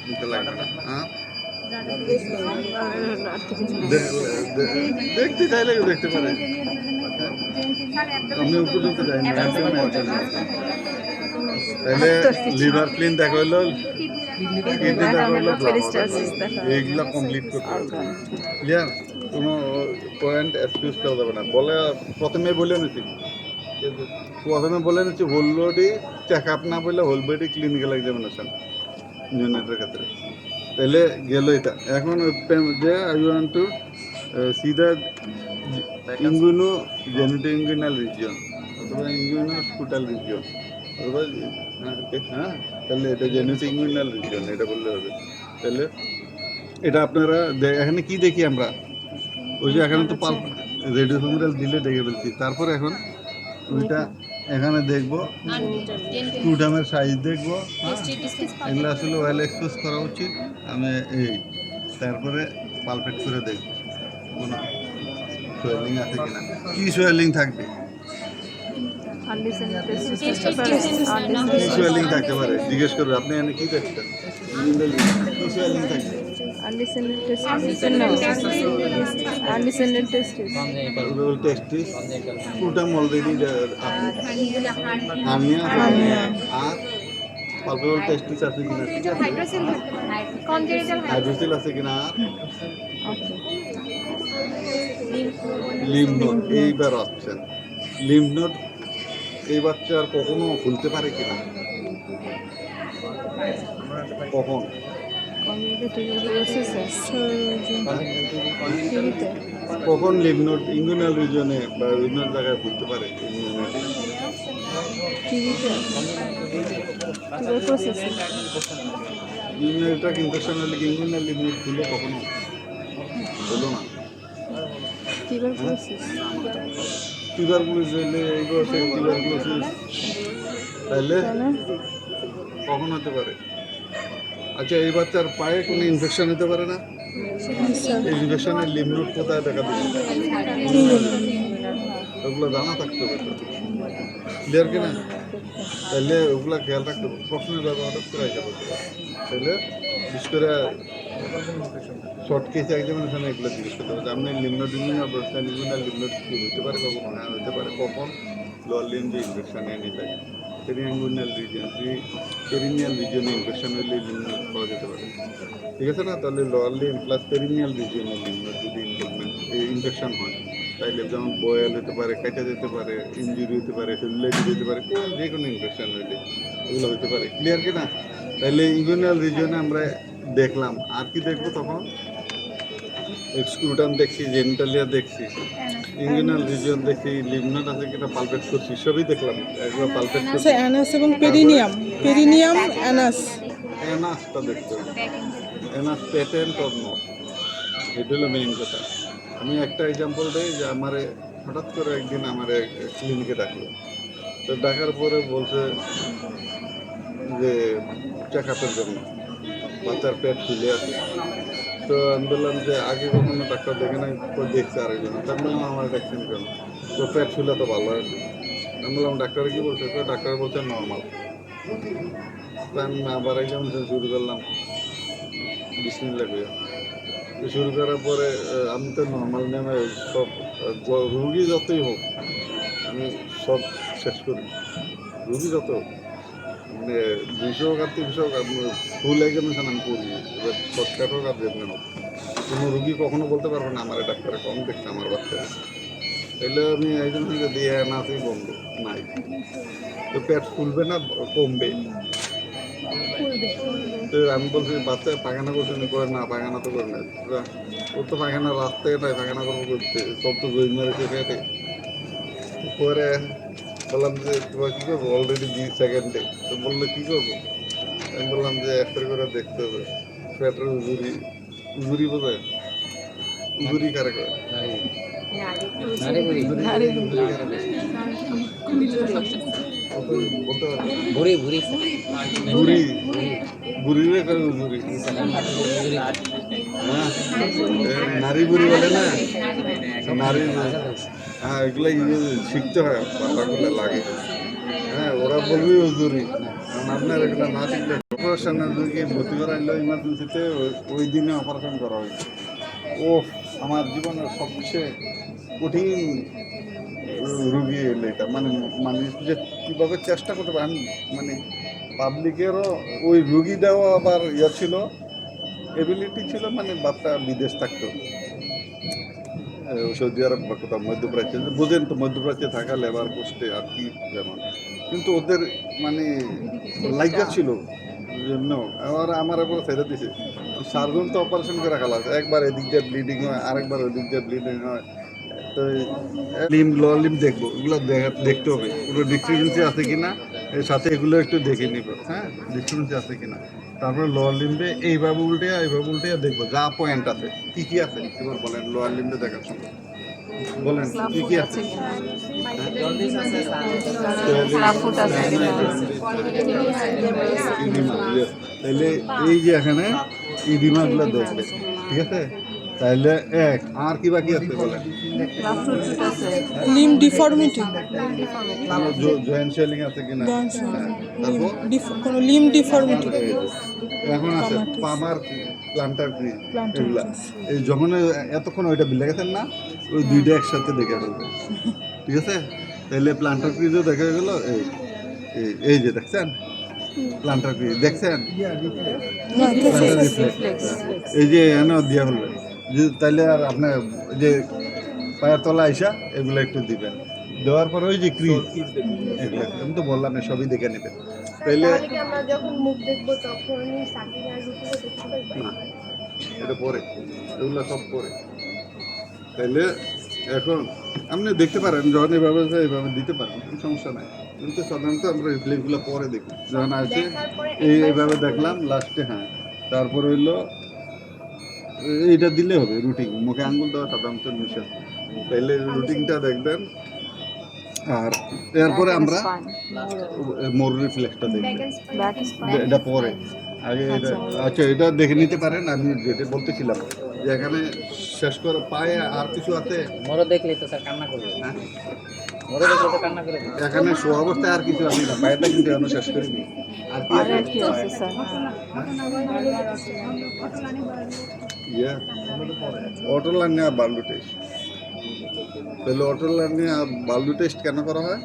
দিতে লাগবে না, হ্যাঁ। দেখতে চাইলে দেখতে পারে, আমি উপযুক্ত যাইনি। তাহলে লিভার ক্লিন দেখা হইলো, কিডনি দেখা হইলো, এইগুলা কমপ্লিট করতে হবে, ক্লিয়ার। কোনো পয়েন্ট এক্সকিউজ করা যাবে না। প্রথমে বলে নিচ্ছি হোল বডি চেক আপ না বললে হোল বডি ক্লিনিক্যাল এক্সামিনেশন ইউনিটের ক্ষেত্রে, তাহলে গেল এটা। এখন যে I want to see the inguino genitoinguinal region অথবা ইঙ্গুইনো স্কুটাল রিজিয়ন অথবা, হ্যাঁ, তাহলে এটা জেনিটোইঙ্গুইনাল রিজিয়ন এটা বললে হবে। তাহলে এটা আপনারা এখানে কি দেখি আমরা, ওই যে এখানে তো রেডিওফিমেরাল দিলে দেখে ফেলছি। তারপরে এখন ওইটা এখানে দেখবো, স্ক্রুটামের সাইজ দেখবো, এগুলো আসলে ওয়েল এক্সপোজ করা উচিত। আমি এই তারপরে পালপেট করে দেখবো কোনো সোয়েলিং আছে কিনা। কি সোয়েলিং থাকবে, কি সোয়েলিং থাকতে পারে জিজ্ঞেস করবে। আপনি এখানে কি দেখছেন, কি সোয়েলিং থাকবে? টেস্টিস, স্ক্রুটাম অলরেডি হার্নিয়া আর পালপেবল টেস্টিস আছে কিনা, হাইড্রোসিল আছে কিনা, লিম্ফ নোড এইবার আসছেন। লিম্ফ নোড এই বাচ্চা আর কখনো খুলতে পারে কিনা, কখন কখন লিম্ফ নোড ইঙ্গুইনাল রিজিয়নে বা বিভিন্ন জায়গায় খুলতে পারে? ইউনিটটা ইনফেকশন হলে ইঙ্গুইনাল লিম্ফ নোড খুলে কখনো হলো না। টিউবারকুলোসিস হলে এইগুলো টিউবারকুলোসিস তাহলে কখন হতে পারে? আচ্ছা, এই বাচ্চার পায়ে কোনো ইনফেকশন হতে পারে না? এই ইনফেকশনের লিম্ফ নোড কোথায় দেখা দিবে? ওগুলো জানা থাকতে হবে, ক্লিয়ার কিনা? তাহলে ওগুলো খেয়াল রাখতে হবে, প্রশ্নের ব্যবহারটা করে যাবে। তাহলে বিশেষ করে শর্ট কেস এক্সামিনেশনে এগুলো জিজ্ঞেস করতে হবে। আপনি লিম্নোডিমিন অবস্থা লিম্নোডাল লিম্নোড কি হতে পারে, কখন হ্যাঁ হতে পারে, কখন লোয়ার লিম্ব যে ইনফেকশন এনে যায়। পেরিয়াঙ্গুইনাল রিজিয়ন, পেরিনিয়াল রিজিয়নে ইনফেকশন হলে লিম্নোড পাওয়া যেতে পারে, ঠিক আছে না? তাহলে লোয়ার লিম্ব প্লাস পেরিনিয়াল রিজিয়নে লিম্নোড যদি ইনফেকশন হয়, তাইলে যেমন বয়েল হতে পারে, কেটে যেতে পারে, ইঞ্জুরি হতে পারে, সেলুলাইটিস হতে পারে, যে কোনো ইনফেকশন হইলে এগুলো হতে পারে, ক্লিয়ার কিনা? তাহলে ইঙ্গুইনাল রিজিয়নে আমরা দেখলাম, আর কি দেখবো তখন? স্ক্রুটাম দেখছি, জেনিটালিয়া দেখছি, ইঙ্গুইনাল রিজিয়ন দেখি, লিম্ফ আছে কিনা পালপেট করছি, সবই দেখলাম। একবার পালপেট করছি, অ্যানাস এবং অ্যানাস অ্যানাসটা দেখতে হবে, অ্যানাস প্যাটেন্ট অর নট, এটা হলো মেইন কথা। আমি একটা এক্সাম্পল দিই যে আমার হঠাৎ করে একদিন আমার ক্লিনিকে ডাকলো, তো ডাকার পরে বলছে যে চেক আপের জন্য বাচ্চার পেট ফুলে আছে। তো আমি বললাম যে আগে কখনো ডাক্তার দেখে নাই, তো দেখছে আরেকজন। তো আমি বললাম আমার দেখছেন কেন? তো পেট ফুলে তো ভালো হয়। আমি বললাম ডাক্তার কি বলছে? তো ডাক্তার বলছে নর্মাল। তো আমি আবার একজন শুরু করলাম বিসমিল্লাহ কইয়া। তো শুরু করার পরে আমি তো নর্মাল নেমে সব রুগী যতই হোক আমি সব শেষ করি। রুগী যত হোক, মানে 200 হোক আর 300 হোক, ফুল এক্সামিনেশন আমি করি। এবার শর্টকাট হোক আর যেমনি হোক, কোনো রুগী কখনো বলতে পারবে না আমার ডাক্তারে কম দেখছে আমার বাচ্চারা। তাহলে আমি একজন থেকে দিয়ে নাচই বন্ধ নাই। তো পেট ফুলবে না কমবে? তো আমি বলছি বাচ্চা পায়খানা করছে না, করে না পায়খানা তো করে না। ওর তো পায়খানা রাস্তায় নাই, পায়খানা করবো করতে, সব তো জয় মেরেছে পেটে। পরে বললাম যে তোমার কী করবো, অলরেডি 2 সেকেন্ডে। তো বললো কী করবো? আমি বললাম যে এক্সরে করে দেখতে হবে পেটের উজুরি। উজুরি বোঝায়? উজুরি কারে করে? বলতে পারবে? ভুরি ভুরি বুড়ি বুড়িরে করে উজুরি। হ্যাঁ, নারী বুড়ি বলে না, নারী। হ্যাঁ, এগুলো শিখতে হয়, পাতাগুলো লাগে। হ্যাঁ, ওরা বলবি হুজুরি, কারণ আপনার এগুলো না শিখলে অপারেশনের রুগী ভর্তি করা হলো ইমার্জেন্সিতে, ওই দিনে অপারেশন করা হয়েছে। ও আমার জীবনের সবচেয়ে কঠিন রুগী এলো এটা। মানে মানুষ যে কীভাবে চেষ্টা করতে পারে, আমি মানে পাবলিকেরও ওই রুগীটাও আবার ইয়ে ছিল, এবিলিটি ছিল, মানে বাচ্চা বিদেশ থাকতো সৌদি আরব বা কোথাও মধ্যপ্রাচ্যে, বোঝেন তো মধ্যপ্রাচ্যে থাকা লেবার পোস্টে আর কি যেমন, কিন্তু ওদের মানে লাইগা ছিল জন্য আবার আমার উপর ছেড়ে দিছে। সার্জন তো অপারেশন করে রাখা লাগছে, একবার এদিক দিয়ে ব্লিডিং হয়, আরেকবার ওদিক দিয়ে ব্লিডিং হয়। তো লিম লোয়ার লিম দেখবো, এগুলো দেখতে হবে পুরো ডিসক্রিপেন্সি আছে কিনা, এর সাথে এগুলো একটু দেখে নিব। হ্যাঁ, ডিসক্রিপেন্সি আছে কিনা, তারপরে লোয়ার লিম্বে এইভাবে উল্টে দেখবো যা পয়েন্ট আছে কি আছে। এবার বলেন লোয়ার লিম্বে দেখার সময় বলেন কি আছে? জন্ডিস আছে, ইডিমা, yes। তাহলে এই যে এখানে ইডিমাগুলো দেখবে, ঠিক আছে? তাহলে এক আর কি বাকি আছে বলেন? লিম ডিফর্মিটি, জয়েন্ট শেলিং আছে কিনা, তারপর কোনো লিম ডিফর্মিটি, এখন আছে পামার প্লান্টার কি, এগুলা এই যখন এতক্ষণ ওইটা বিলে গেছেন না, ওই দুইটা একসাথে দেখে ফেলবে, ঠিক আছে? তাহলে প্লান্টার ক্রিজও দেখা গেল। এই যে দেখছেন প্লান্টার ক্রিজ, দেখছেন প্লান্টার রিফ্লেক্স, এই যে এনে দিয়ে ফেলবে। তাইলে আর আপনার যে পায়ের তলা আইসা এগুলো একটু দিবেন, দেওয়ার পর ওই যে ক্রিজ এগুলো আমি তো বললাম সবই দেখে নেবেন। তাইলে আমরা যখন মুখ দেখবো তখনই সাকিব আর রুকুও দেখতে পারবো না, এটা পরে, এগুলো সব পরে। তাইলে এখন আপনি দেখতে পারেন যখন এইভাবে দিতে পারেন, কোনো সমস্যা নাই। কিন্তু সাধারণত আমরা রিফ্লেক্সগুলো পরে দেখি, যখন আছে এইভাবে দেখলাম লাস্টে। হ্যাঁ, তারপর হইলো এইটা দিলে হবে রুটিন, মুখে আঙ্গুল দেওয়া সাধারণত নিষেধ। তাইলে রুটিনটা দেখবেন, আর এরপরে আমরা মোর রিফ্লেক্সটা দেখবেন, এটা পরে। আগে এটা আচ্ছা এটা দেখে নিতে পারেন। আমি যেটা বলতেছিলাম যে এখানে শেষ করে পায়ে আর কিছু আছে, মরো দেখলে তো স্যার কান্না করবে। হ্যাঁ মরো দেখলে তো কান্না করে দিবে। এখানে শোয়া অবস্থায় আর কিছু আছে না, পায়েটা কিন্তু এখনো শেষ করিনি। আর কি আছে? ইয়া অটো লার্নিং আর বাল্ডু টেস্ট। তাহলে অটো লার্নিং আর বাল্ডু টেস্ট কেন করা হয়?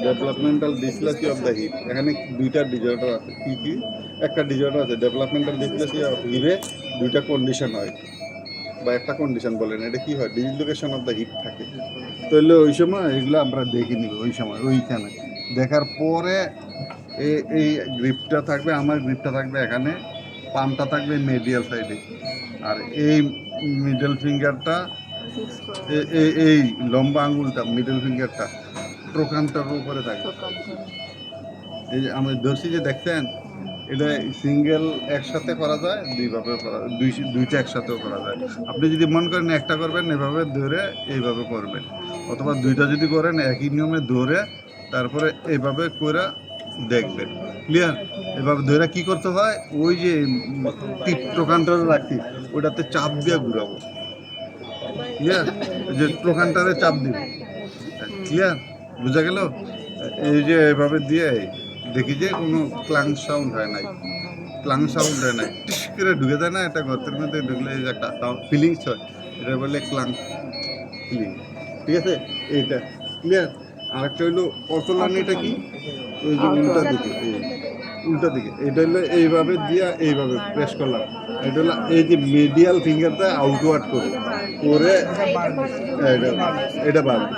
Developmental dysplasia of the hip. এখানে দুইটা ডিজর্ডার আছে। কি কি? একটা ডিজর্ডার আছে ডেভেলপমেন্টাল ডিসপ্লেসি অফ হিপে দুইটা কন্ডিশন হয়, বা একটা কন্ডিশন বলেন, এটা কি হয়? ডিসলোকেশন অফ দ্য হিপ থাকে। তাহলে ওই সময় এগুলো আমরা দেখে নিব, ওই সময় ওইখানে দেখার পরে এই গ্রিপটা থাকবে, আমার গ্রিপটা থাকবে এখানে, পামটা থাকবে মিডিয়াল সাইডে, আর এই মিডল ফিঙ্গারটা, এই লম্বা আঙুলটা মিডল ফিঙ্গারটা ট্রোকানটার উপরে থাকবে। এই যে আমি ধরছি যে দেখছেন এটা সিঙ্গেল একসাথে করা যায়, দুইভাবে করা, দুইটা একসাথেও করা যায়। আপনি যদি মন করেন একটা করবেন এভাবে ধরে এইভাবে করবেন, অথবা দুইটা যদি করেন একই নিয়মে ধরে তারপরে এইভাবে করে দেখবেন। ক্লিয়ার? এভাবে ধরে কি করতে হয়, ওই যে টিপ প্রকান্টারে রাখি ওটাতে চাপ দিয়ে ঘুরাবো। ক্লিয়ার? যে প্রকান্টারে চাপ দিব। ক্লিয়ার? বোঝা গেল? এই যে এভাবে দিয়ে দেখি যে কোনো ক্লাং সাউন্ড হয় নাই, ক্লাং সাউন্ড হয় নাই, টিস করে ঢুকে যায় না, একটা গর্তের মধ্যে ঢুকলে এই যে একটা ফিলিংস হয়, এটা বলে ক্লাং ফিলিং। ঠিক আছে? এইটা ক্লিয়ার। আরেকটা হইলো অর্থলানিটা কি, ওই যে উল্টা দিকে, উল্টা দিকে এটা হলো এইভাবে দিয়া এইভাবে প্রেস করলাম, এটা হলো এই যে মিডিয়াল ফিঙ্গারটা আউটওয়ার্ড করে করে এটা বাড়বে,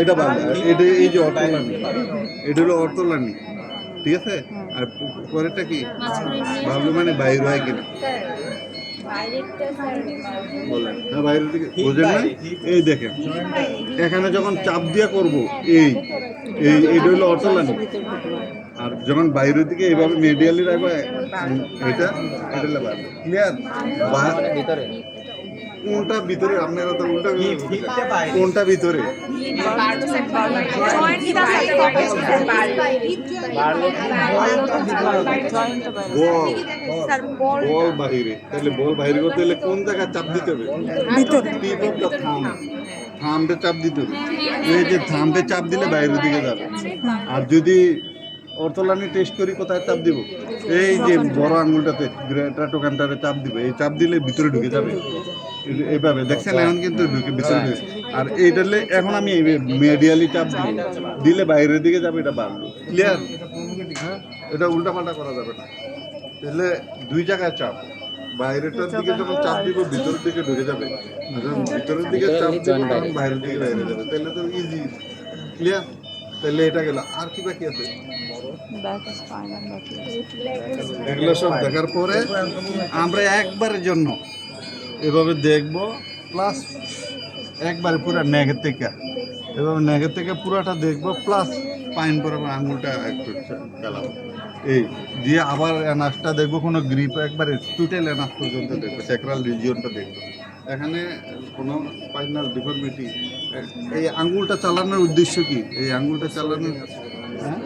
এটা বাড়বে, এটা এই যে অর্থলানি, এটা হলো অর্থলানি। ঠিক আছে? আর পরেরটা কি ভাবলো মানে বাইরে হয় কিনা বলেন, হ্যাঁ বাইরের দিকে বোঝেন না? এই দেখেন এখানে যখন চাপ দিয়ে করবো এই এই এটা হলো অর্থলানি, আর যখন বাইরের দিকে এইভাবে মিডিয়ালি রাখবো এটা হলো বাইরে। ক্লিয়ার? ভিতরে কোনটা ভিতরে, আপনারা তো উল্টা কোনটা ভিতরে, বল বাহিরে, তাহলে বল বাহিরে করতে হলে কোন জায়গায় চাপ দিতে হবে, ভিতরে টিপ অফ দ্য থাম্বে চাপ দিতে হবে। এই যে থাম্বে চাপ দিলে বাইরের দিকে যাবে। আর যদি অর্থলানি টেস্ট করি কোথায় চাপ দিব, এই যে বড় আঙুলটাতে গ্রেটার টোকানটারে চাপ দিব, এই চাপ দিলে ভিতরে ঢুকে যাবে এইভাবে। দেখছেন এখন কিন্তু ঢুকে ভিতরে ঢুকে। আর এইটালে এখন আমি মিডিয়ালি চাপ দিব, দিলে বাইরের দিকে যাবে, এটা বাড়লো। ক্লিয়ার? হ্যাঁ, এটা উল্টাপাল্টা করা যাবে না। তাহলে দুই জায়গায় চাপ, বাইরেটার দিকে যখন চাপ দিব ভিতরের দিকে ঢুকে যাবে, যখন ভিতরের দিকে চাপ দিব তখন বাইরের দিকে বাইরে যাবে। তাহলে তো ইজি। ক্লিয়ার? তাহলে এটা গেল। আর কি বাকি আছে? এগুলো সব দেখার পরে আমরা একবারের জন্য এভাবে দেখব, প্লাস একবারে পুরো নেগের থেকে এভাবে নেগের থেকে পুরোটা দেখব, প্লাস পাইন বরাবর আঙুলটা একটু চালাবো, এই দিয়ে আবার এনাসটা দেখবো, কোনো গ্রিপ একবারে টোটাল এনাস পর্যন্ত দেখবো, স্যাক্রাল রিজিয়নটা দেখবো। এখানে কোনো স্পাইনাল ডিফর্মিটি, এই আঙুলটা চালানোর উদ্দেশ্য কি, এই আঙুলটা চালানোর, হ্যাঁ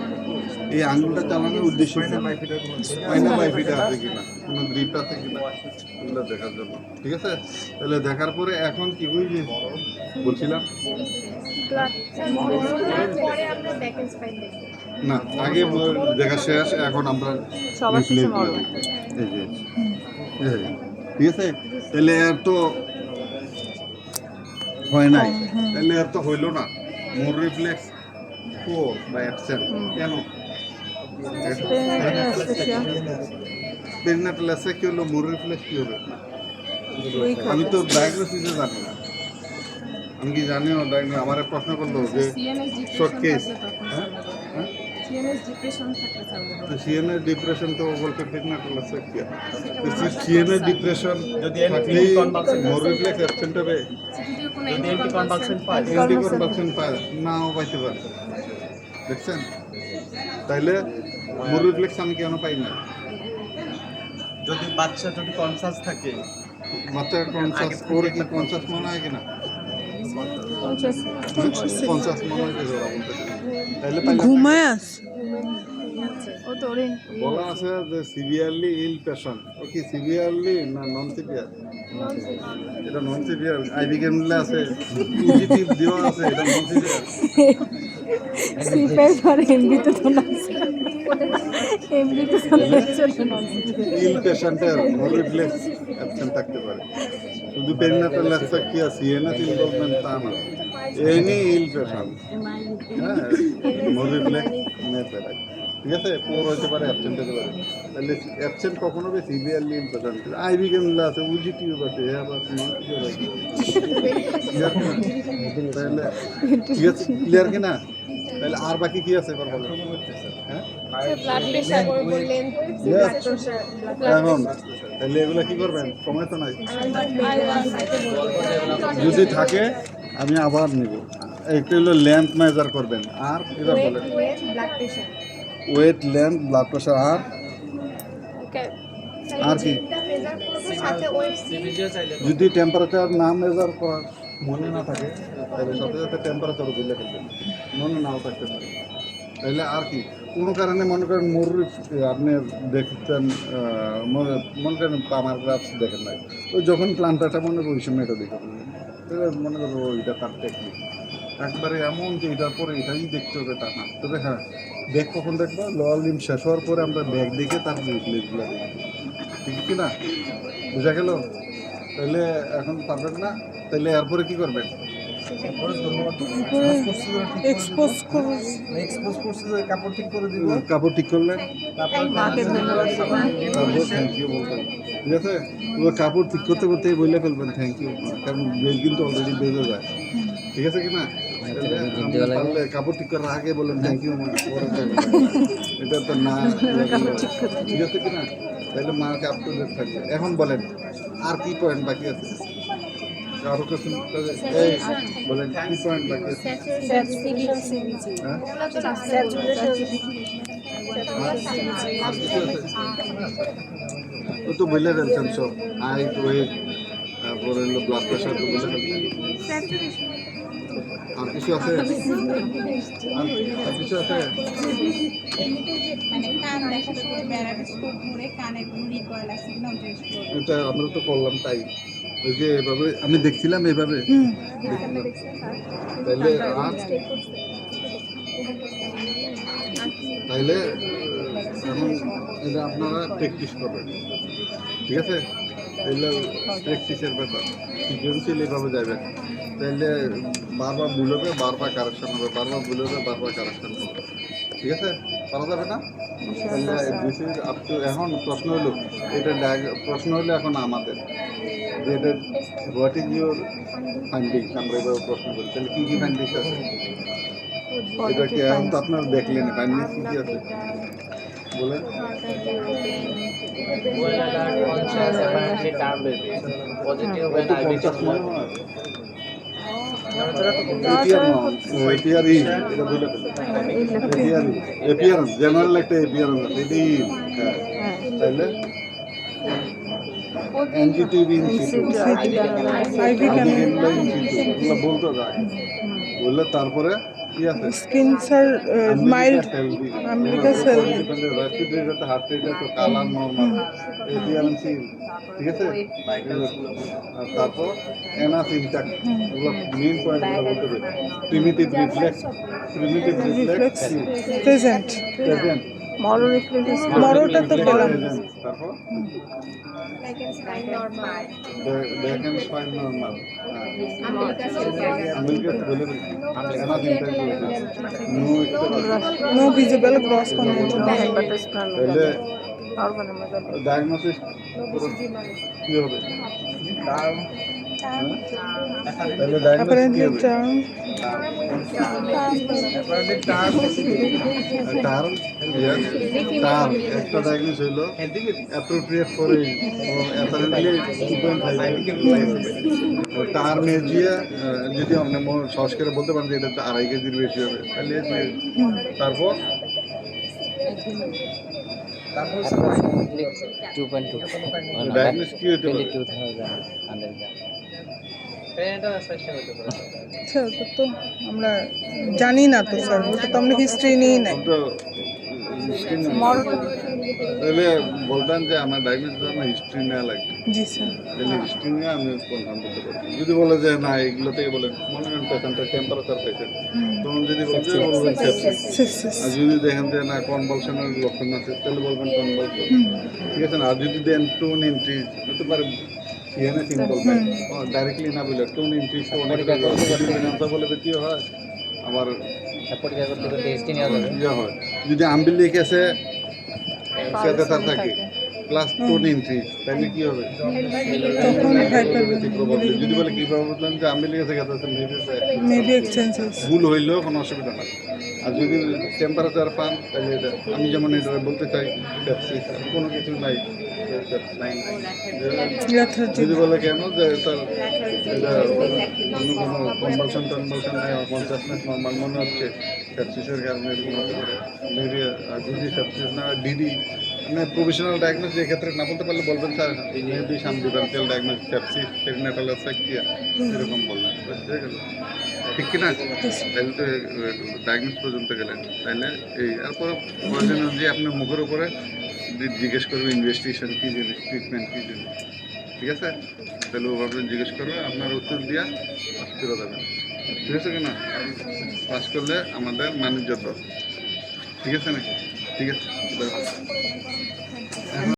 এই আঙুলটা চালানোর উদ্দেশ্য স্পাইনাল বাইফিটা আছে কিনা, কোনো গ্রিপ আছে কিনা, এগুলো দেখার জন্য। ঠিক আছে? তাহলে দেখার পরে এখন কি ওই যে বলছিলাম না, আগে দেখা শেষ, এখন আমরা replay করে দেখবো। এই যে ঠিক আছে? তাহলে আর তো হয় নাই, তাহলে আর তো হইলো না। মোর রিফ্লেক্স বা অ্যাবসেন্ট কেন? পেরিনাটাল আছে কি হলো, মোর রিফ্লেক্স কি হবে? আমি তো ডায়াগনোসিসে জানি না। আমি কি জানি না ডায়াগনোস? আমার প্রশ্ন করলো যে শর্ট কেস, হ্যাঁ সিএনএস ডিপ্রেশন তো বলতে পেরিনাটাল আছে কি? সিএনএস ডিপ্রেশন যদি মোর রিফ্লেক্স অ্যাবসেন্ট হবে, অ্যান্টিকনভালসেন্ট পায় নাও পাইতে পারে। দেখছেন? তাইলে মোর রিফ্লেক্স আমি কেন পাই না? যদি বাচ্চা যদি কনসাস থাকে, বাচ্চার কনসাস, ওর কি কনসাস মনে হয় কিনা? কনসাস মনে হয় কি? তাইলে ঘুমায় আস বলা আছে যে সিভিয়ারলি ইল পেশেন্ট, ও কি সিভিয়ারলি না নন সিভিয়ার? এটা নন সিভিয়ার, আইবি কেমলে আছে, পজিটিভ দেওয়া আছে, এটা নন সিভিয়ার। সিপের পরে এমবিতে তো না, এমবিতে তো ইল পেশেন্টের মোর রিফ্লেক্স অ্যাবসেন্ট থাকতে পারে। শুধু পেরিনাটাল অ্যাসপেক্ট কি আছে, সিএনএস ইনভলভমেন্ট তা না, এনি ইল পেশেন্ট, হ্যাঁ মোর রিফ্লেক্স নেই পারে। ঠিক আছে? পোর হতে পারে, অ্যাবসেন্ট হতে পারে। তাহলে অ্যাবসেন্ট কখনো হবে সিভিয়ারলি ইল পেশেন্ট। আইবি কেমলে আছে, উজি টিউব আছে, হ্যাঁ আবার তাহলে ঠিক আছে? ক্লিয়ার কিনা? তাহলে আর বাকি কি আছে এবার বলেন? হ্যাঁ এখন তাহলে এগুলো কি করবেন? সময় তো নাই, যদি থাকে আমি আবার নিব। একটা হলো লেন্থ মেজার করবেন, আর এবার বলেন ওয়েট, লেন্থ, ব্লাড প্রেশার আর কি সিবিজিও চাইলে যদি টেম্পারেচার না মেজার করার মনে না থাকে তাহলে সাথে সাথে টেম্পারেচারও দিলে ফেলবেন, মনে নাও থাকতে পারে। তাহলে আর কি কোনো কারণে মনে করেন মুরগি আপনি দেখতেন মনে করেন পামার গ্রাফ দেখেন নাই, ওই যখন প্লান্টারটা মনে করি ওই সময় এটা দেখে ফেলবেন। মনে করবো ওইটা তার টেকনিক একবারে এমন যে এটার পরে এটাই দেখতে হবে তা না। তবে হ্যাঁ, ব্যাগ কখন দেখবো লোয়ার লিম শেষ হওয়ার পরে আমরা ব্যাগ দেখে তার রিপ্লেসগুলো দেখবো, ঠিক কি না? বুঝা গেল? তাহলে এখন পারবেন না, তাহলে এরপরে কি করবেন? এক্সপোজ করো। এক্সপোজ করছে যে কাপড় ঠিক করে দিব, কাপড় ঠিক করলেন, তারপর তারপর থ্যাংক ইউ বলবেন, ঠিক আছে? ওই কাপড় ঠিক করতে করতেই বলে ফেলবেন থ্যাংক ইউ, কারণ বেজ কিন্তু অলরেডি বেজে যায়, ঠিক আছে কি না? তাহলে পারলে কাপড় ঠিক করার আগে বলেন থ্যাংক ইউ, এটা তো না, ঠিক আছে কি না? তাহলে মাকে আপ টু ডেট থাকবে। এখন বলেন আর কি পয়েন্ট বাকি আছে? কারো কিছু এই বলেন কি পয়েন্ট বাকি আছে? হ্যাঁ? আর কিছু আছে? ও তো বলে ফেলছেন সব, হাইট, ওয়েট, তারপরে হলো ব্লাড প্রেশার তো বলে ফেলছেন। আর কিছু আছে? আর কিছু আছে? এটা আমরা তো করলাম তাই, ওই যে এভাবে আমি দেখছিলাম এভাবে দেখছিলাম। তাইলে আর তাইলে এখন এটা আপনারা প্র্যাকটিস করবেন, ঠিক আছে? তাইলে প্র্যাকটিসের ব্যাপার, সিকুয়েন্সিয়াল এভাবে যাবেন। তাইলে বারবার ভুল হবে, বারবার কারেকশন হবে, বারবার ভুল হবে, বারবার কারেকশন হবে, ঠিক আছে? পারা যাবে না? তাহলে দিস ইজ আপ টু। এখন প্রশ্ন হলো এটা প্রশ্ন হলো এখন আমাদের যে এটা হোয়াট ইজ ইউর ফাইন্ডিংস, আমরা এভাবে প্রশ্ন করি, তাহলে কী কী ফাইন্ডিংস আছে? এটা কি এখন তো আপনারা দেখলেন ফাইন্ডিংস কী কী আছে বলেন? Conscious apparently term baby positive হয়তো when I 50 become মনে হয়। এপিয়ারই এটা বলে এপিয়ারেন্স, জেনারেল একটা এপিয়ারেন্স আছে, এটাই হ্যাঁ। তাহলে এনজিটিভি ইনস্টিটিউট এগুলো বলতে যায়, বললে তারপরে কি আছে? Skin sir mild America cell respirator, heart rate, colour normal, appearance, ঠিক আছে? আর তারপর এনাস ইনট্যাক্ট, এগুলো মেইন পয়েন্টগুলো বলতে হবে। Primitive reflex, reflex present present, মরোটা তো পেলাম। তারপর ব্যাক এন্ড স্পাইন নর্মাল, আমেরিকা বলে anus intact, no visible gross convention. তাহলে ডায়াগনোসিস কি হবে? তাহলে ডায়াগনোসিস কি অ্যাপারেন্টলি হবে? টার্ম টার্ম টার্ম একটা ডায়াগনোস হইলো অ্যাপ্রোপ্রিয়েট ফর অ্যাপারেন্টলি 2.5 টার্ম এজিয়া, যদি আপনি সহজ করে বলতে পারেন যে এটা 2.5 কেজির বেশি হবে তাহলে তারপর 2.2 ডায়াগনোস কি হতে পারে? 22,100 গ্রাম। পেনটা সেকশন হতে পারে। স্যার ওটা তো আমরা জানি না তো স্যার, ওটা তো আমরা হিস্ট্রি নিয়ে নাই। তো তাহলে বলতেন যে আমার ডায়াগনোসিস জন্য হিস্ট্রি নেওয়া লাগবে, জি স্যার। তাহলে হিস্ট্রি নিয়ে আমি কনফার্ম করতে পারবো। যদি বলে যে না এগুলো থেকে বলেন মনে করেন পেশেন্টের টেম্পারেচার পেশেন্ট, তখন যদি বলবেন সেপসিস। আর যদি দেখেন যে না কনভালশনের লক্ষণ আছে তাহলে বলবেন কনভালশন, ঠিক আছে না? আর যদি দেন টোন ইনক্রিজ হতে পারে, সিএনএ সিম্পল ডাইরেক্টলি না বলে টোন ইনক্রিজ তো অনেক বলে বেশি হয়, আবার পরীক্ষা করতে করতে হিস্ট্রি নেওয়া যাবে। ইয়ে হয় যদি আম্বিলিক আছে সেটা থাকে প্লাস টোন ইনক্রিজ তাহলে কি হবে? তখন হাইপার প্রবাবলি যদি বলে কি বললেন যে আম্বিলিক আছে মেবি এক্সচেঞ্জেস। ভুল হইলেও কোনো অসুবিধা নাই। আর যদি টেম্পারেচার পান তাহলে এটা আমি যেমন এটা বলতে চাই সেপসিস, কোনো কিছু নাই যদি বলে কেন যে তার এটা অন্য কোনো কনভালশন টনভালশন নেই, কনসাসনেস নর্মাল মনে হচ্ছে, সেপসিসের কারণে এরকম হতে পারে মেবি যদি সেপসিস না ডিডি মানে প্রফেশনাল ডায়াগনোস এক্ষেত্রে না বলতে পারলে বলবেন sir maybe some differential diagnosis sepsis perinatal asphyxia এরকম বললেন বুঝতে গেল ঠিক কিনা তাহলে তো ডায়াগনোস পর্যন্ত গেলেন তাহলে এই এরপর প্রয়োজন যে আপনার মুখের উপরে জিজ্ঞেস করবে ইনভেস্টিগেশন কী জিনিস ট্রিটমেন্ট কী জিনিস ঠিক আছে তাহলে ওভাবে জিজ্ঞেস করবে আপনার উত্তর দিয়া পাস করে দেবেন ঠিক আছে কিনা পাস করলে আমাদের মানিজ্য ঠিক আছে নাকি ঠিক আছে